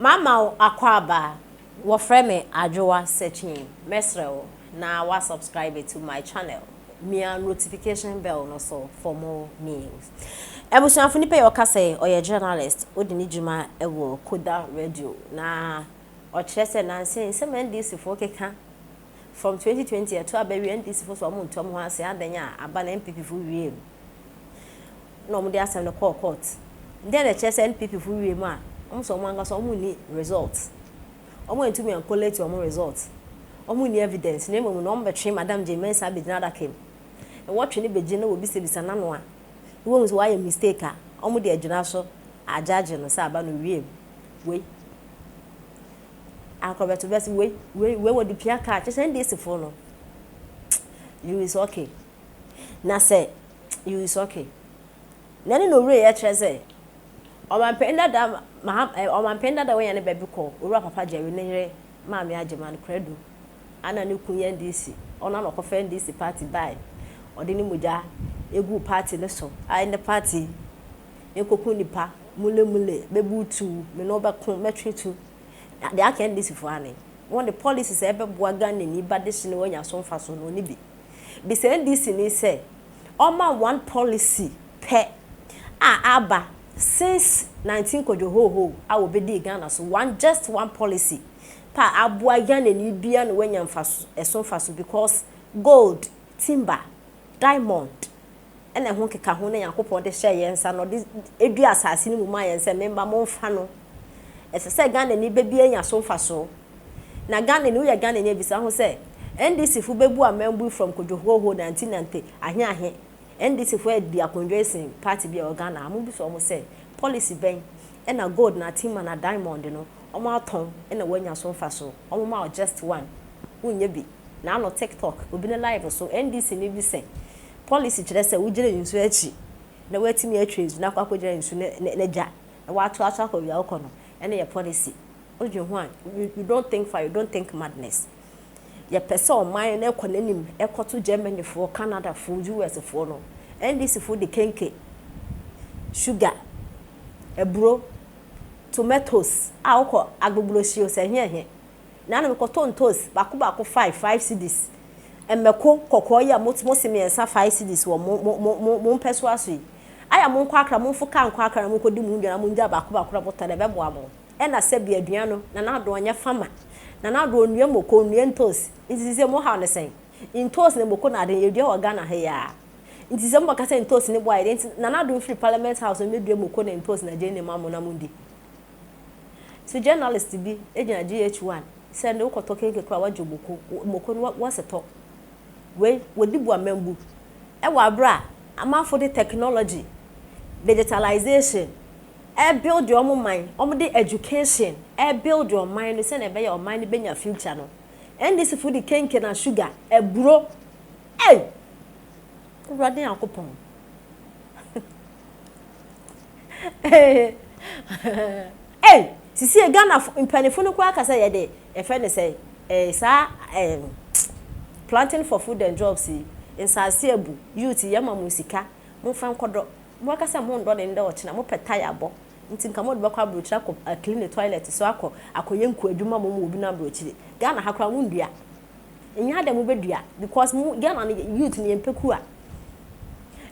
Mama akwaba wo frame adwoa searching mesrel na wa subscribe to my channel mia notification bell no so for more news. Ebusuafo ni pe oka say oye journalist odini juma ewo Koda radio na o chese na nsen se NDC fo keka from 2020 to abawi NDC fo so mo ntom ho ase adanya aba na MPP fo wiem no mo de asem no court then the chese NPP fo wiem a so manga so mu ni results omo entumi an collect omo results omo ni evidence na emo no mbetwe madam Agyeman sa be dinada kem e wotwe ni beje na obi se bisa nano a wo nso wa mistake a omo de agina so ajaje no sa aba no wiem we akrobeto bes we wo di pia ka che send this for no you is okay na say you is okay na ni no re ya trese omampenda da omampenda da we ne bebi ko owura papa Jerry ne yere maami Agyeman credo ana ne kunye NDC ona no kofa NDC party by odi ni moja egu party ne so ai ne party ekoku nipa mule bebutu me no be kon metwetu de aka NDC fo ane won the policies ebe boa Ghana ni badehye ne wanya so mfa so no ni bi se NDC ni say oma one policy pe aba since 19 kojo ho I will be Ghana so just one policy pa aboa Ghana ni bia no wanya mfaso eso mfaso because gold timber diamond ene ho keka ho na yakopon de share yensa no de edu asase ni mu ma yensa memba mo mfa no ese Ghana ni bebia nya so mfaso na Ghana ni uya Ghana ni bisa ho se NDC fu bebu amembu from kojo ho 1990 ahye NDC for the accommodation party be Ghana amu bi so mo say policy ben e na gold na timber na diamond no omo aton e na wanya so mfa so omo ma just one unye bi na no TikTok obi na live so NDC ni bi say policy kire say ugire nsu achi na watimi atwes na kwa kogire nsu na ja na watu aso akọ ya okọ no e na your policy oje ho an you don't think fire, you don't think madness ya pese o man na ekọ nanim ekoto Germany for Canada for US for no NDC for the kenke sugar ebro tomatoes akọ agbogbo shi o se hie na na me koton toast bako 5 cedis emeko kokọ ya motimo ensa 5 cedis wo mo peso aso aya mo nkwa akra mo fuka nkwa akra mo kodi mu ndwa mo ndja bako botare bebo amo e na se bia aduano na do anya fama na do onua moko onua ntos ntize mo ha ne sen ntos ne moko na de edua Ghana ha ya ntize mo ka sen ntos ne bo ayi na do free parliament house me dua moko na ntos na je ne mamo na mundi so journalist bi ejina GH1 send wo koto kenke kra wajo moko no waseto we wodibu amembu e wa bra amafo the technology digitalization build your mind the education build your mind say na be your mind be your future no and this food the kenke na sugar bro rade yakopon sisi Ghana impanifo no kwa akasa ye de e fe ne say planting for food and jobs in Sasiebu youth yama musika mo fan kodo mo akasa mo ndo ne nda wo china mo petaya abo nti nka mo de bakwa brochira ko clean the toilet so akoye nku adwuma mo obi na brochire Ghana hakra mo ndua enya da mo bedua because mo Ghana youth ne empeku a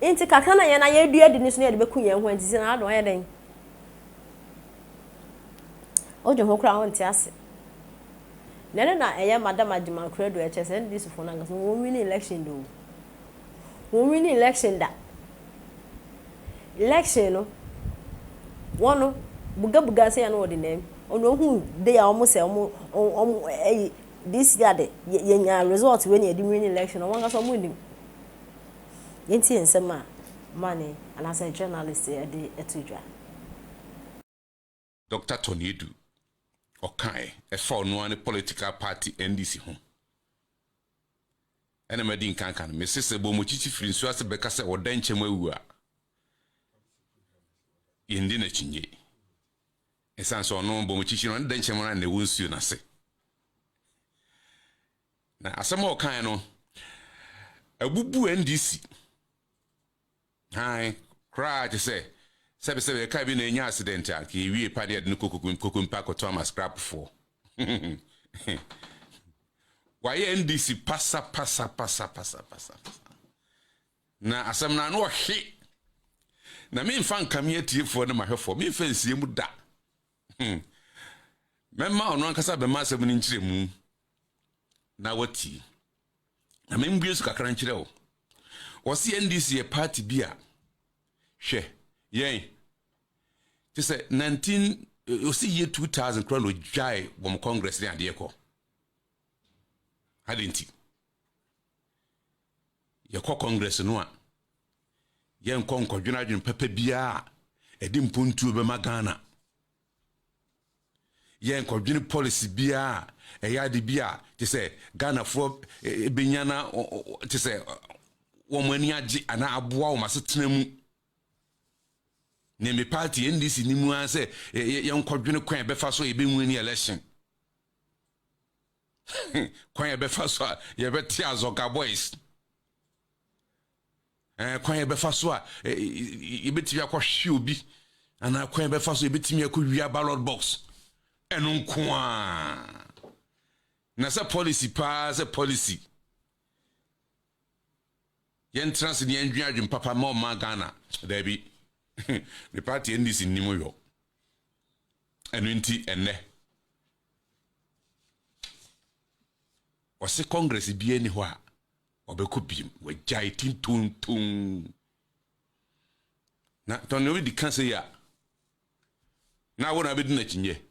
nti kaka na ye na ye dua di ni so ne de beku ye ho nti na ado ye den ojo ho kra ho nti ase nene na eye madam Agyeman credo e chese NDC for na so won win election do won win election da election no wono buga say na odi nem ono hu dey a omo say omo this year de ye nya result when ye di win election no won so mo nim yenti ensema money and as a journalist e dey etudwa Dr. Konadu okay e for no any political party NDC ho ene medin kankan me sese bo mo chichi firi nso ase beka se odan chem awu a yindi na chinye esan so no bo mo chichi no dan chem na wonsuo na se na asema okan no abubu NDC hai cry to say Sebe ka bi na nya accident a ki wie pa de no kokum pa ko to ama scrap for. Why NDC passa. Na asem na no hwe. Na me mfa nkame atiefo na mahwefo me mfa nsie mu da. Memma ono ankasa be ma asem ni nkyeremu. Na wati. Na me mbue su kakra nkyere wo. Wo se NDC e party bi a hwe yen. Ti say 19 o see year 2000 kro no jai wo congress ni ade ko. Hadinti. Ye ko congress no a yen ko nkodwena papa bia edi mpuntu be magana. Yen nkodwene policy bia eyade bia ti say Ghana for benyana ti say wo mani agi ana aboa wo masetenemu. Ne me party NDC ni mu an say yen nkodwene kwan be fa so e be nwani election. Kwan ye be fa so ye be ti azoka boys. Kwan ye be fa so ye beti akwohwe obi ana kwan ye be fa so ye betimi akowia ballot box enu nko a na se policy pa se policy yen trans ni enduadwum papa ma Ghana there be the party NDC nimu yo enu nti enne o se congress bi eni ho a obeku bim we jai tintuntum na tonyo di kanse ya na wona be di na kinye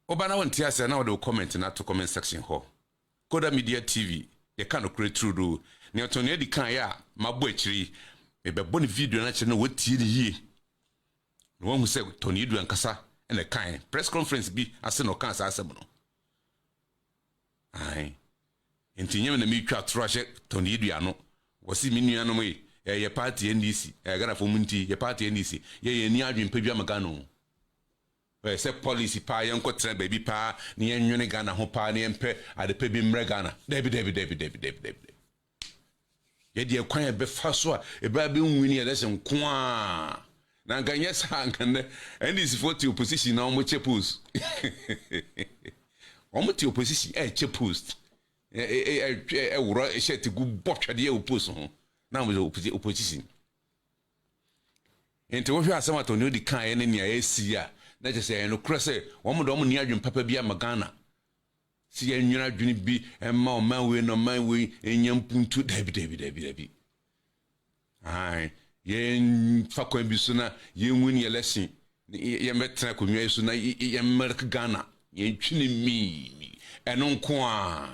oba na wonti ase na wo comment na to comment section ho Koda Media TV ye kan okure true do ne tonyo di kan ya mabo akiri e be boni video na kire na wotie ni yie no won hu se tonyo du ankasa ene kan press conference bi ase no kan asa asem no ai enti nyem na mi twa trashe Tony Duano wasi minua no me ye party NDC Ghana for munti ye party NDC ye ni adwen padwa magano se policy pa ye nko tre baby pa ni enwene Ghana ho pa ni empe ade pa bi mre Ghana debi ye de kwan be fa so a e ba be nwini election ko a na ganye sa nkan NDC for the opposition na omo che post omo ti opposition che post wuro sheti gu botwade e post ho na mo opposition enti wo hwe asema to ne di kan ye ne nia esi a na je se no krese wo mo do mo ni adwun papa bi amagana si ye nwira adwun bi emma o man we no man we enyam puntu debi ai ye fa kwan bi so na ye nwuni election ye metra ko nwa so na ye merk Ghana ye twini mi eno nko a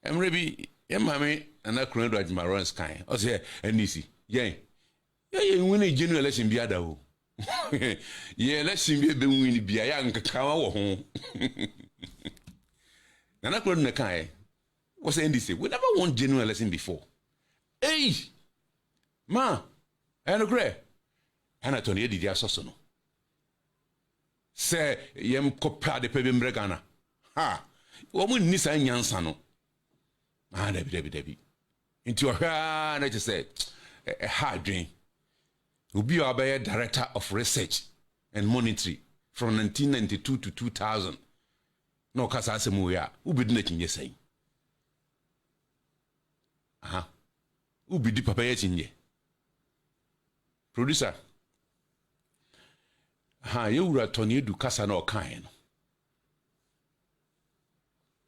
emrebi ye mame ana konadu Agyeman sky o say NDC ye nwuni general election bi ada o ye election bi be nwuni bi ya nkakawa wo ho ana konadu na kai was NDC we never won general election before hey ma eno kre ana to ne didi asoso no se yem kopra de pe bi mre Ghana ha wo mu ni sa nyansa no debi into a na just say a hard dream will be our director of research and monitoring from 1992 to 2000 no kasa asemu ya ubidi na kinye sai ubidi papa ya kinye producer ye wura Tony du kasa na okan no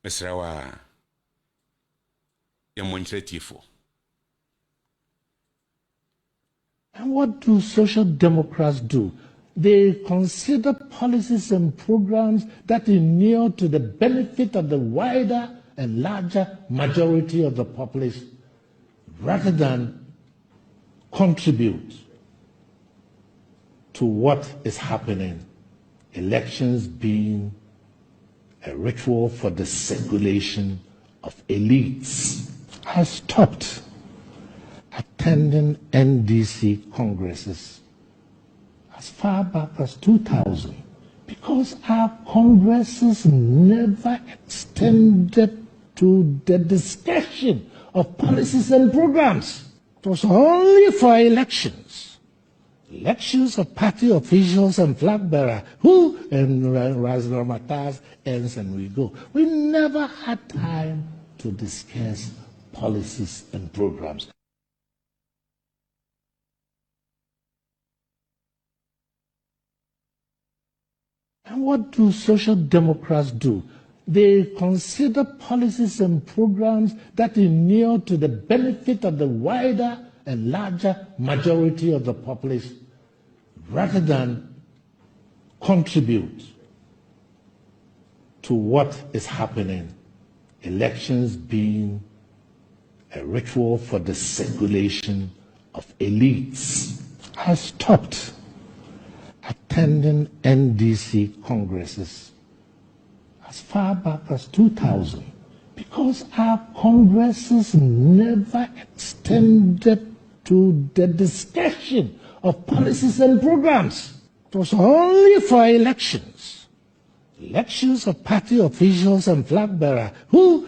mesrawa and what do social democrats do? They consider policies and programs that inure to the benefit of the wider and larger majority of the population rather than contribute to what is happening, elections being a ritual for the circulation of elites. I stopped attending NDC congresses as far back as 2000 because our congresses never extended to the discussion of policies and programs. It was only for elections. Elections of party officials and flag bearer who and Razramatas ends and we go. We never had time to discuss policies and programs. And what do social democrats do? They consider policies and programs that inure to the benefit of the wider and larger majority of the population, rather than contribute to what is happening, elections being a ritual for the circulation of elites. I stopped attending NDC congresses as far back as 2000 because our congresses never extended to the discussion of policies and programs. It was only for elections. Elections of party officials and flag bearer who